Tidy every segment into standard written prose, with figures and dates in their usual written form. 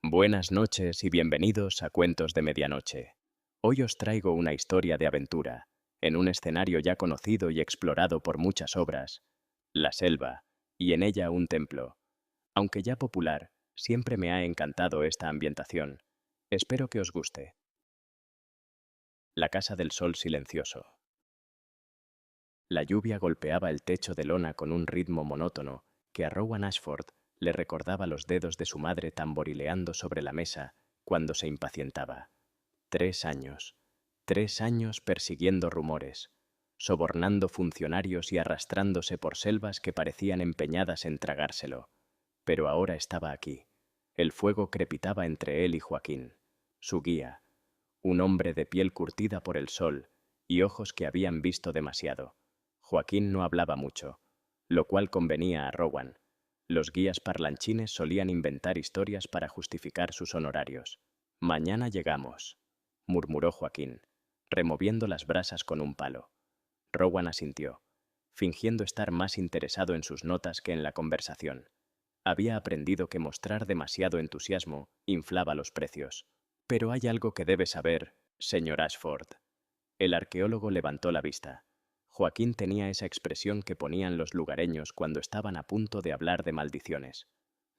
Buenas noches y bienvenidos a Cuentos de Medianoche. Hoy os traigo una historia de aventura, en un escenario ya conocido y explorado por muchas obras, la selva, y en ella un templo. Aunque ya popular, siempre me ha encantado esta ambientación. Espero que os guste. La Casa del Sol Silencioso. La lluvia golpeaba el techo de lona con un ritmo monótono que a Rowan Ashford le recordaba los dedos de su madre tamborileando sobre la mesa cuando se impacientaba. 3 años. 3 años persiguiendo rumores, sobornando funcionarios y arrastrándose por selvas que parecían empeñadas en tragárselo. Pero ahora estaba aquí. El fuego crepitaba entre él y Joaquín, su guía, un hombre de piel curtida por el sol y ojos que habían visto demasiado. Joaquín no hablaba mucho, lo cual convenía a Rowan. Los guías parlanchines solían inventar historias para justificar sus honorarios. Mañana llegamos, murmuró Joaquín, removiendo las brasas con un palo. Rowan asintió, fingiendo estar más interesado en sus notas que en la conversación. Había aprendido que mostrar demasiado entusiasmo inflaba los precios. Pero hay algo que debe saber, señor Ashford. El arqueólogo levantó la vista. Joaquín tenía esa expresión que ponían los lugareños cuando estaban a punto de hablar de maldiciones.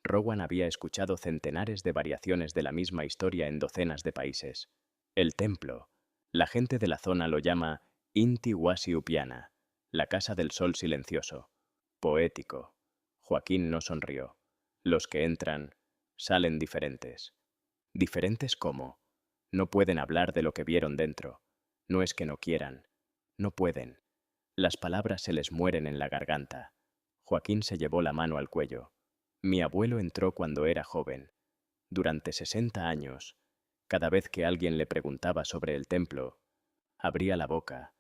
Rowan había escuchado centenares de variaciones de la misma historia en docenas de países. El templo. La gente de la zona lo llama Inti Wasi Upiana, la casa del sol silencioso. Poético. Joaquín no sonrió. Los que entran salen diferentes. ¿Diferentes cómo? No pueden hablar de lo que vieron dentro. No es que no quieran. No pueden. Las palabras se les mueren en la garganta. Joaquín se llevó la mano al cuello. Mi abuelo entró cuando era joven. Durante 60 años, cada vez que alguien le preguntaba sobre el templo, abría la boca,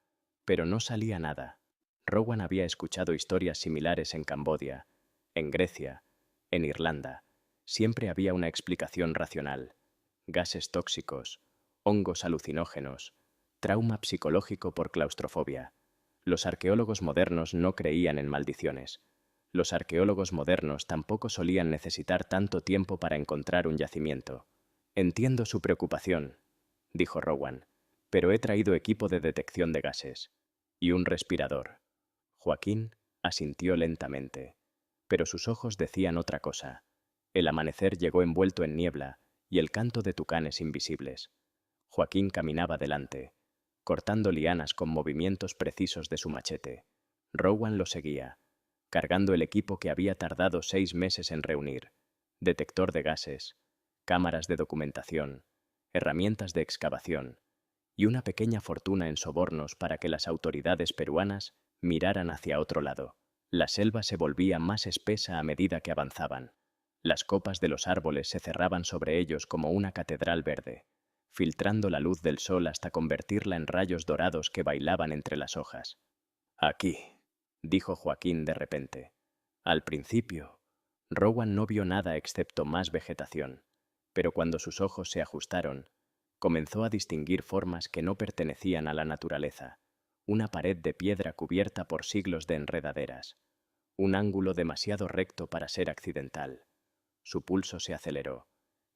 pero no salía nada. Rowan había escuchado historias similares en Camboya, en Grecia, en Irlanda. Siempre había una explicación racional. Gases tóxicos, hongos alucinógenos, trauma psicológico por claustrofobia. Los arqueólogos modernos no creían en maldiciones. Los arqueólogos modernos tampoco solían necesitar tanto tiempo para encontrar un yacimiento. Entiendo su preocupación, dijo Rowan, pero he traído equipo de detección de gases y un respirador. Joaquín asintió lentamente, pero sus ojos decían otra cosa. El amanecer llegó envuelto en niebla y el canto de tucanes invisibles. Joaquín caminaba delante, cortando lianas con movimientos precisos de su machete. Rowan lo seguía, cargando el equipo que había tardado 6 meses en reunir: detector de gases, cámaras de documentación, herramientas de excavación y una pequeña fortuna en sobornos para que las autoridades peruanas miraran hacia otro lado. La selva se volvía más espesa a medida que avanzaban. Las copas de los árboles se cerraban sobre ellos como una catedral verde, filtrando la luz del sol hasta convertirla en rayos dorados que bailaban entre las hojas. Aquí, dijo Joaquín de repente. Al principio, Rowan no vio nada excepto más vegetación, pero cuando sus ojos se ajustaron, comenzó a distinguir formas que no pertenecían a la naturaleza: una pared de piedra cubierta por siglos de enredaderas, un ángulo demasiado recto para ser accidental. Su pulso se aceleró.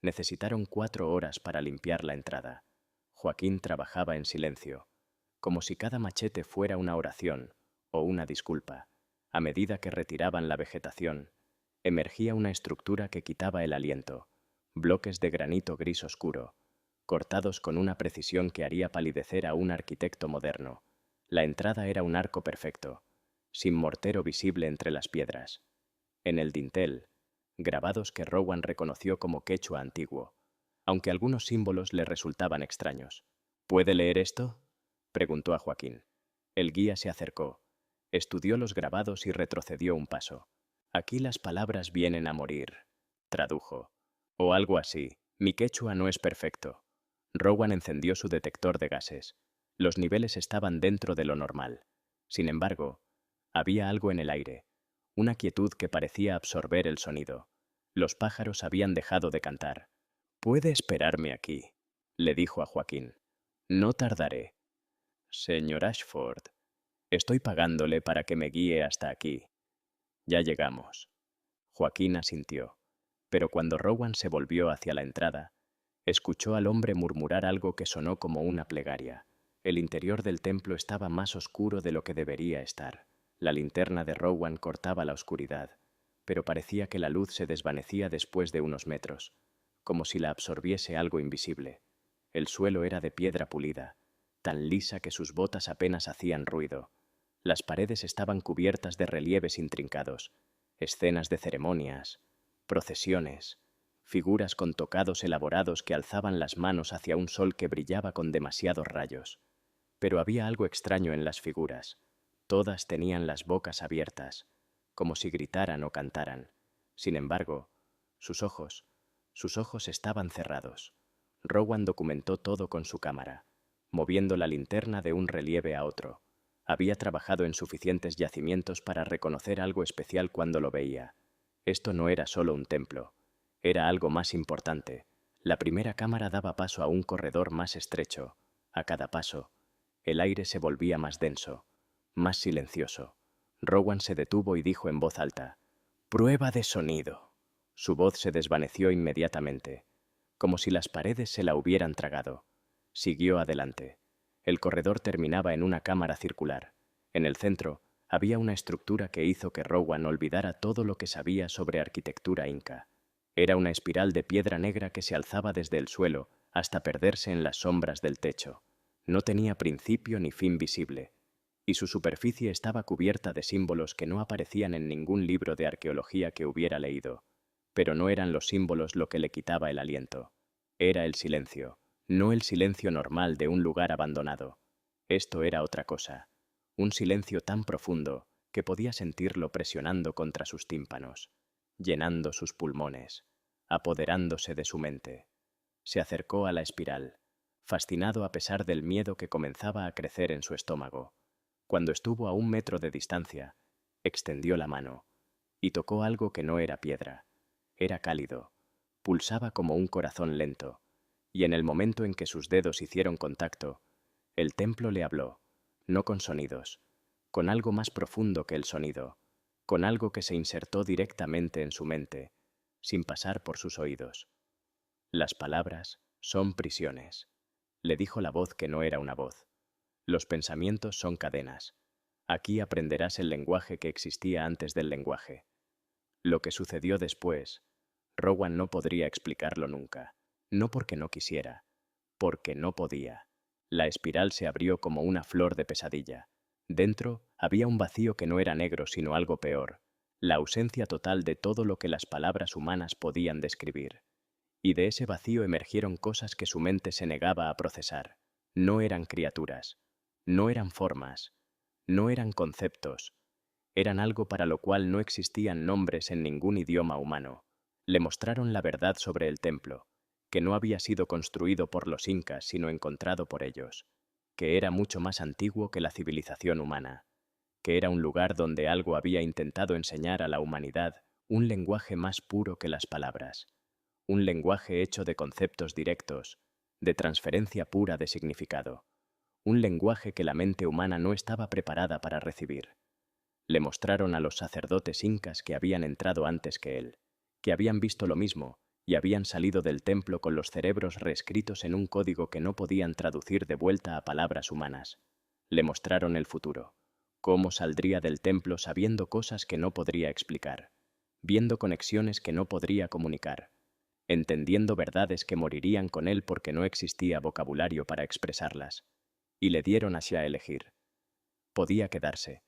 Necesitaron 4 horas para limpiar la entrada. Joaquín trabajaba en silencio, como si cada machete fuera una oración o una disculpa. A medida que retiraban la vegetación, emergía una estructura que quitaba el aliento: bloques de granito gris oscuro, cortados con una precisión que haría palidecer a un arquitecto moderno. La entrada era un arco perfecto, sin mortero visible entre las piedras. En el dintel, grabados que Rowan reconoció como quechua antiguo, aunque algunos símbolos le resultaban extraños. ¿Puede leer esto?, preguntó a Joaquín. El guía se acercó, estudió los grabados y retrocedió un paso. Aquí las palabras vienen a morir, tradujo. O algo así. Mi quechua no es perfecto. Rowan encendió su detector de gases. Los niveles estaban dentro de lo normal. Sin embargo, había algo en el aire, una quietud que parecía absorber el sonido. Los pájaros habían dejado de cantar. «Puede esperarme aquí», le dijo a Joaquín. «No tardaré». «Señor Ashford, estoy pagándole para que me guíe hasta aquí. Ya llegamos». Joaquín asintió. Pero cuando Rowan se volvió hacia la entrada, escuchó al hombre murmurar algo que sonó como una plegaria. El interior del templo estaba más oscuro de lo que debería estar. La linterna de Rowan cortaba la oscuridad, pero parecía que la luz se desvanecía después de unos metros, como si la absorbiese algo invisible. El suelo era de piedra pulida, tan lisa que sus botas apenas hacían ruido. Las paredes estaban cubiertas de relieves intrincados, escenas de ceremonias, procesiones, figuras con tocados elaborados que alzaban las manos hacia un sol que brillaba con demasiados rayos. Pero había algo extraño en las figuras. Todas tenían las bocas abiertas, como si gritaran o cantaran. Sin embargo, sus ojos estaban cerrados. Rowan documentó todo con su cámara, moviendo la linterna de un relieve a otro. Había trabajado en suficientes yacimientos para reconocer algo especial cuando lo veía. Esto no era solo un templo, era algo más importante. La primera cámara daba paso a un corredor más estrecho. A cada paso, el aire se volvía más denso, más silencioso. Rowan se detuvo y dijo en voz alta: «Prueba de sonido». Su voz se desvaneció inmediatamente, como si las paredes se la hubieran tragado. Siguió adelante. El corredor terminaba en una cámara circular. En el centro había una estructura que hizo que Rowan olvidara todo lo que sabía sobre arquitectura inca. Era una espiral de piedra negra que se alzaba desde el suelo hasta perderse en las sombras del techo. No tenía principio ni fin visible, y su superficie estaba cubierta de símbolos que no aparecían en ningún libro de arqueología que hubiera leído. Pero no eran los símbolos lo que le quitaba el aliento. Era el silencio, no el silencio normal de un lugar abandonado. Esto era otra cosa, un silencio tan profundo que podía sentirlo presionando contra sus tímpanos, llenando sus pulmones, apoderándose de su mente. Se acercó a la espiral, fascinado a pesar del miedo que comenzaba a crecer en su estómago. Cuando estuvo a 1 metro de distancia, extendió la mano y tocó algo que no era piedra. Era cálido, pulsaba como un corazón lento, y en el momento en que sus dedos hicieron contacto, el templo le habló, no con sonidos, con algo más profundo que el sonido, con algo que se insertó directamente en su mente, sin pasar por sus oídos. Las palabras son prisiones, le dijo la voz que no era una voz. Los pensamientos son cadenas. Aquí aprenderás el lenguaje que existía antes del lenguaje. Lo que sucedió después, Rowan no podría explicarlo nunca. No porque no quisiera, porque no podía. La espiral se abrió como una flor de pesadilla. Dentro había un vacío que no era negro sino algo peor, la ausencia total de todo lo que las palabras humanas podían describir. Y de ese vacío emergieron cosas que su mente se negaba a procesar. No eran criaturas, no eran formas, no eran conceptos, eran algo para lo cual no existían nombres en ningún idioma humano. Le mostraron la verdad sobre el templo, que no había sido construido por los incas sino encontrado por ellos, que era mucho más antiguo que la civilización humana, que era un lugar donde algo había intentado enseñar a la humanidad un lenguaje más puro que las palabras, un lenguaje hecho de conceptos directos, de transferencia pura de significado, un lenguaje que la mente humana no estaba preparada para recibir. Le mostraron a los sacerdotes incas que habían entrado antes que él, que habían visto lo mismo y habían salido del templo con los cerebros reescritos en un código que no podían traducir de vuelta a palabras humanas. Le mostraron el futuro, cómo saldría del templo sabiendo cosas que no podría explicar, viendo conexiones que no podría comunicar, entendiendo verdades que morirían con él porque no existía vocabulario para expresarlas. Y le dieron hacia elegir. Podía quedarse.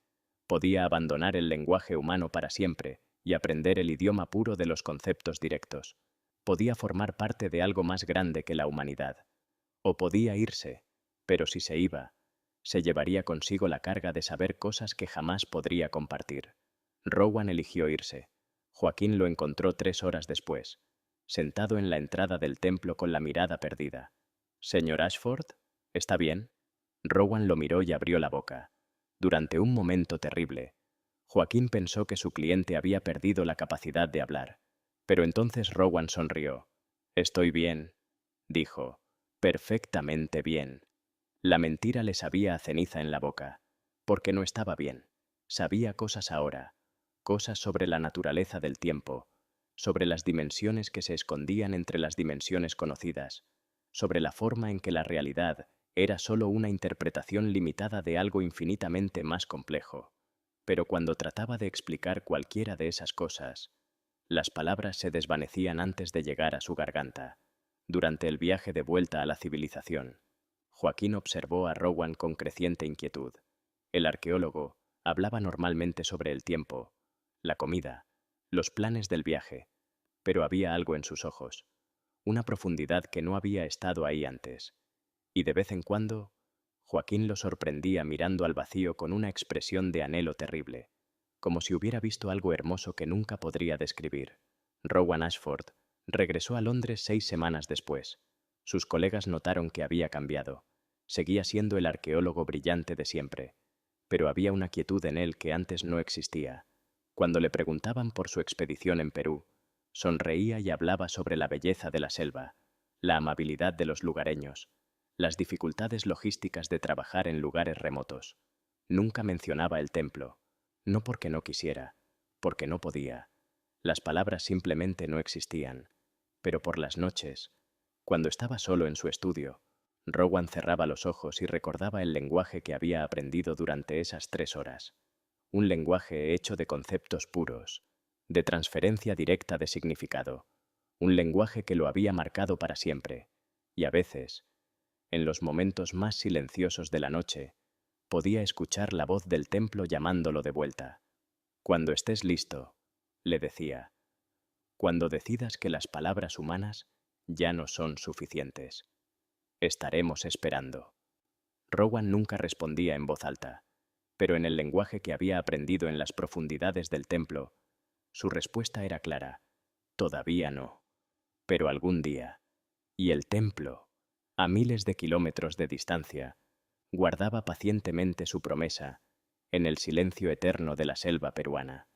Podía abandonar el lenguaje humano para siempre y aprender el idioma puro de los conceptos directos. Podía formar parte de algo más grande que la humanidad. O podía irse, pero si se iba, se llevaría consigo la carga de saber cosas que jamás podría compartir. Rowan eligió irse. Joaquín lo encontró 3 horas después, sentado en la entrada del templo con la mirada perdida. «¿Señor Ashford? ¿Está bien?» Rowan lo miró y abrió la boca. Durante un momento terrible, Joaquín pensó que su cliente había perdido la capacidad de hablar. Pero entonces Rowan sonrió. «Estoy bien», dijo. «Perfectamente bien». La mentira le sabía a ceniza en la boca, porque no estaba bien. Sabía cosas ahora, cosas sobre la naturaleza del tiempo, sobre las dimensiones que se escondían entre las dimensiones conocidas, sobre la forma en que la realidad era solo una interpretación limitada de algo infinitamente más complejo. Pero cuando trataba de explicar cualquiera de esas cosas, las palabras se desvanecían antes de llegar a su garganta. Durante el viaje de vuelta a la civilización, Joaquín observó a Rowan con creciente inquietud. El arqueólogo hablaba normalmente sobre el tiempo, la comida, los planes del viaje, pero había algo en sus ojos, una profundidad que no había estado ahí antes. Y de vez en cuando, Joaquín lo sorprendía mirando al vacío con una expresión de anhelo terrible, como si hubiera visto algo hermoso que nunca podría describir. Rowan Ashford regresó a Londres 6 semanas después. Sus colegas notaron que había cambiado. Seguía siendo el arqueólogo brillante de siempre, pero había una quietud en él que antes no existía. Cuando le preguntaban por su expedición en Perú, sonreía y hablaba sobre la belleza de la selva, la amabilidad de los lugareños, las dificultades logísticas de trabajar en lugares remotos. Nunca mencionaba el templo, no porque no quisiera, porque no podía. Las palabras simplemente no existían. Pero por las noches, cuando estaba solo en su estudio, Rowan cerraba los ojos y recordaba el lenguaje que había aprendido durante esas 3 horas. Un lenguaje hecho de conceptos puros, de transferencia directa de significado. Un lenguaje que lo había marcado para siempre. Y a veces, en los momentos más silenciosos de la noche, podía escuchar la voz del templo llamándolo de vuelta. Cuando estés listo, le decía, cuando decidas que las palabras humanas ya no son suficientes. Estaremos esperando. Rowan nunca respondía en voz alta, pero en el lenguaje que había aprendido en las profundidades del templo, su respuesta era clara. Todavía no. Pero algún día. Y el templo, a miles de kilómetros de distancia, guardaba pacientemente su promesa en el silencio eterno de la selva peruana.